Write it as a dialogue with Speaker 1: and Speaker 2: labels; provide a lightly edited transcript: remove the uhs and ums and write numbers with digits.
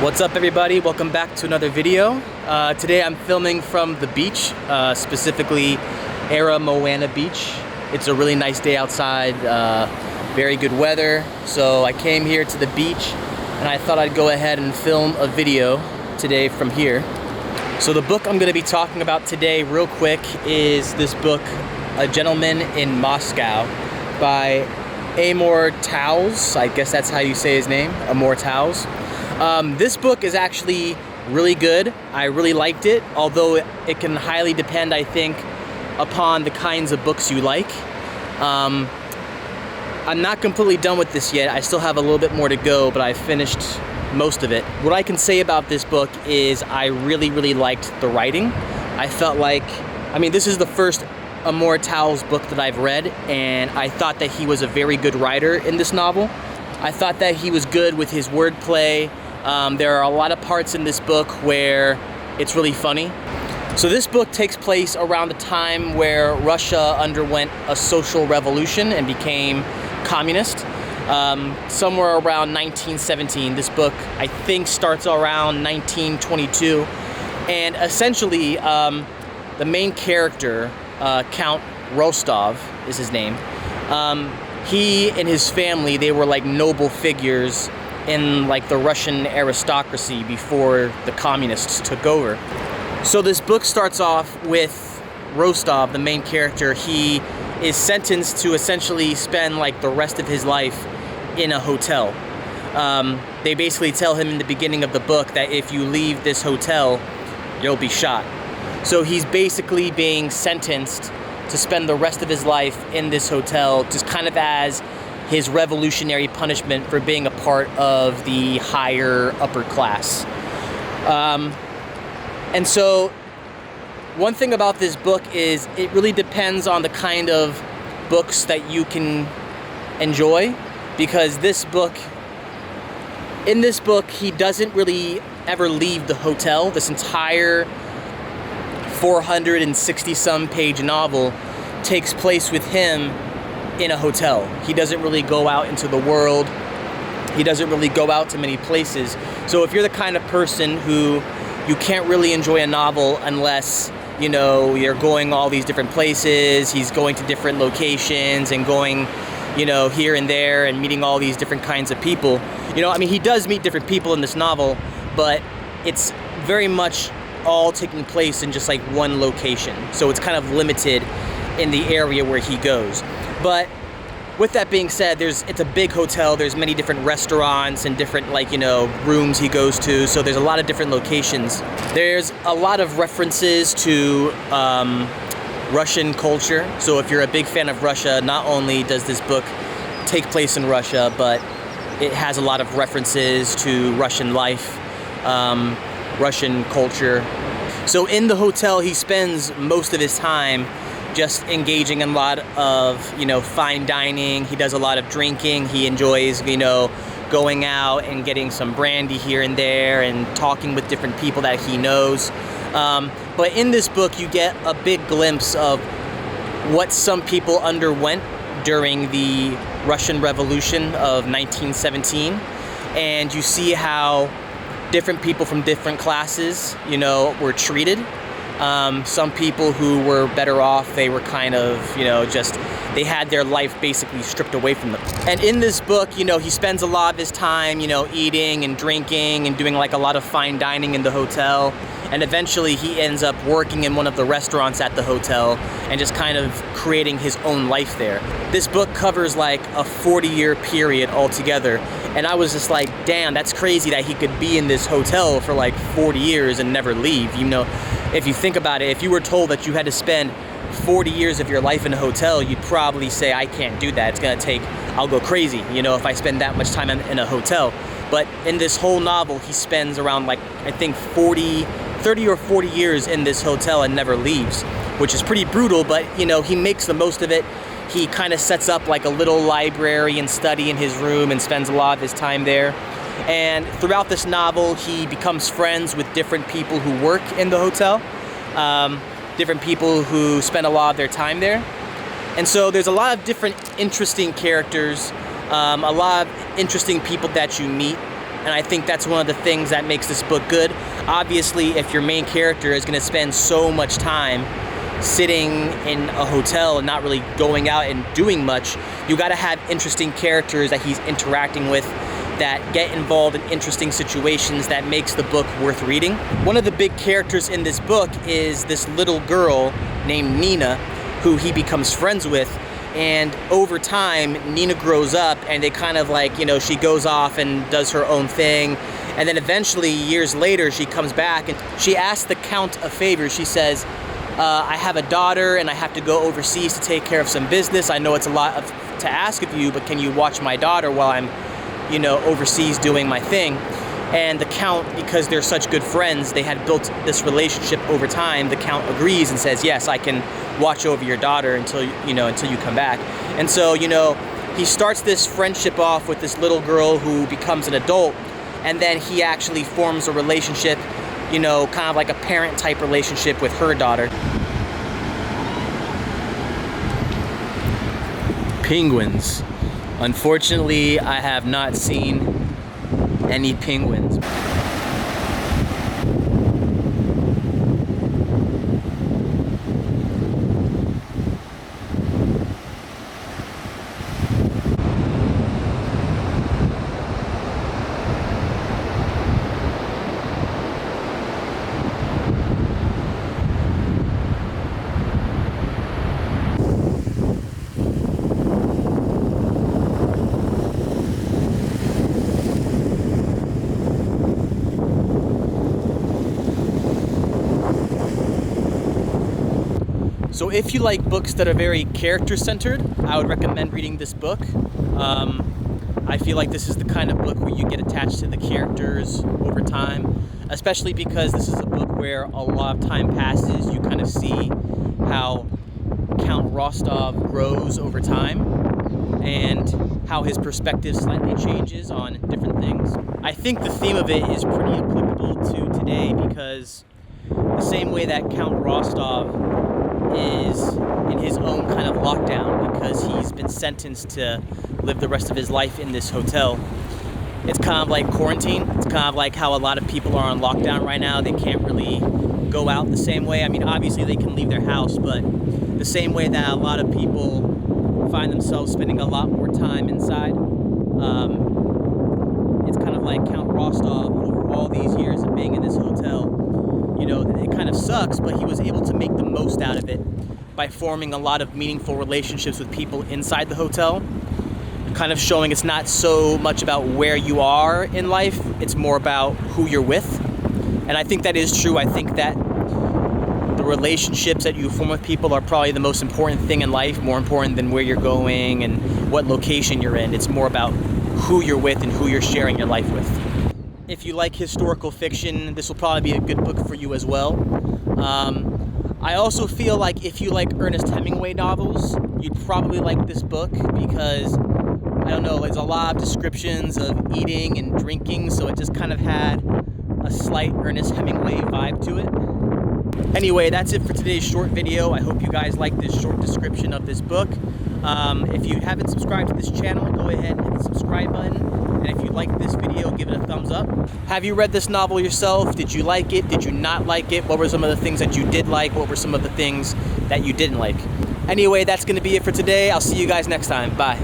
Speaker 1: What's up everybody, welcome back to another video. Today I'm filming from the beach, specifically Era Moana Beach. It's a really nice day outside, very good weather, so I came here to the beach and I thought I'd go ahead and film a video today from here. So the book I'm going to be talking about today real quick is this book, A Gentleman in Moscow by Amor Towles. I guess that's how you say his name, Amor Towles. This book is actually really good. I really liked it, although it can highly depend, I think, upon the kinds of books you like. I'm not completely done with this yet. I still have a little bit more to go, but I finished most of it. What I can say about this book is I really liked the writing. I felt like, this is the first Amor Towles book that I've read, and I thought that he was a very good writer in this novel. I thought that he was good with his wordplay. There are a lot of parts in this book where it's really funny. So this book takes place around the time where Russia underwent a social revolution and became communist. Somewhere around 1917. This book, I think, starts around 1922. And essentially, the main character, Count Rostov is his name. He and his family, they were like noble figures in like the Russian aristocracy before the communists took over. So this book starts off with Rostov, the main character. He is sentenced to essentially spend like the rest of his life in a hotel. They basically tell him in the beginning of the book that if you leave this hotel, you'll be shot. So he's basically being sentenced to spend the rest of his life in this hotel, just kind of as his revolutionary punishment for being a part of the higher upper class. And so one thing about this book is it really depends on the kind of books that you can enjoy, because in this book, he doesn't really ever leave the hotel. This entire 460 some page novel takes place with him in a hotel. He doesn't really go out into the world. He doesn't really go out to many places. So if you're the kind of person who you can't really enjoy a novel unless, you're going all these different places, he's going to different locations and going, here and there and meeting all these different kinds of people. He does meet different people in this novel, but it's very much all taking place in just like one location. So it's kind of limited in the area where he goes. But with that being said, it's a big hotel. There's many different restaurants and different rooms he goes to. So there's a lot of different locations. There's a lot of references to Russian culture. So if you're a big fan of Russia, not only does this book take place in Russia, but it has a lot of references to Russian life, Russian culture. So in the hotel, he spends most of his time just engaging in a lot of, fine dining. He does a lot of drinking. He enjoys, going out and getting some brandy here and there and talking with different people that he knows. But in this book, you get a big glimpse of what some people underwent during the Russian Revolution of 1917. And you see how different people from different classes, were treated. Some people who were better off, they were kind of, they had their life basically stripped away from them. And in this book, he spends a lot of his time, eating and drinking and doing like a lot of fine dining in the hotel. And eventually he ends up working in one of the restaurants at the hotel and just kind of creating his own life there. This book covers like a 40-year period altogether. And I was just like, damn, that's crazy that he could be in this hotel for like 40 years and never leave. If you think about it, if you were told that you had to spend 40 years of your life in a hotel, you'd probably say, I can't do that. I'll go crazy, if I spend that much time in a hotel. But in this whole novel, he spends around like, I think 30 or 40 years in this hotel and never leaves, which is pretty brutal, but he makes the most of it. He kind of sets up like a little library and study in his room and spends a lot of his time there. And throughout this novel, he becomes friends with different people who work in the hotel, different people who spend a lot of their time there. And so there's a lot of different interesting characters, a lot of interesting people that you meet And I think that's one of the things that makes this book good. Obviously, if your main character is going to spend so much time sitting in a hotel and not really going out and doing much, you got to have interesting characters that he's interacting with that get involved in interesting situations that makes the book worth reading. One of the big characters in this book is this little girl named Nina, who he becomes friends with. And over time, Nina grows up and they kind of like, you know, she goes off and does her own thing. And then eventually, years later, she comes back and she asks the Count a favor. She says, I have a daughter and I have to go overseas to take care of some business. I know it's a lot to ask of you, but can you watch my daughter while I'm, you know, overseas doing my thing? And the Count, because they're such good friends, they had built this relationship over time. The Count agrees and says, yes, I can watch over your daughter until you come back. And so, you know, he starts this friendship off with this little girl who becomes an adult, and then he actually forms a relationship, you know, kind of like a parent type relationship with her daughter. Penguins. Unfortunately, I have not seen any penguins. So if you like books that are very character-centered, I would recommend reading this book. I feel like this is the kind of book where you get attached to the characters over time, especially because this is a book where a lot of time passes. You kind of see how Count Rostov grows over time and how his perspective slightly changes on different things. I think the theme of it is pretty applicable to today, because the same way that Count Rostov is in his own kind of lockdown because he's been sentenced to live the rest of his life in this hotel. It's kind of like quarantine. It's kind of like how a lot of people are on lockdown right now. They can't really go out the same way. I mean, obviously they can leave their house, but the same way that a lot of people find themselves spending a lot more time inside, it's kind of like Count Rostov over all these years of being in this hotel. You know, it kind of sucks, but he was able to make the most out of it by forming a lot of meaningful relationships with people inside the hotel, kind of showing it's not so much about where you are in life, it's more about who you're with. And I think that is true. I think that the relationships that you form with people are probably the most important thing in life, more important than where you're going and what location you're in. It's more about who you're with and who you're sharing your life with. If you like historical fiction, this will probably be a good book for you as well. I also feel like if you like Ernest Hemingway novels, you'd probably like this book because, I don't know, there's a lot of descriptions of eating and drinking, so it just kind of had a slight Ernest Hemingway vibe to it. Anyway, that's it for today's short video. I hope you guys like this short description of this book. If you haven't subscribed to this channel, go ahead and hit the subscribe button. And if you like this video, give it a thumbs up. Have you read this novel yourself? Did you like it? Did you not like it? What were some of the things that you did like? What were some of the things that you didn't like? Anyway, that's going to be it for today. I'll see you guys next time. Bye.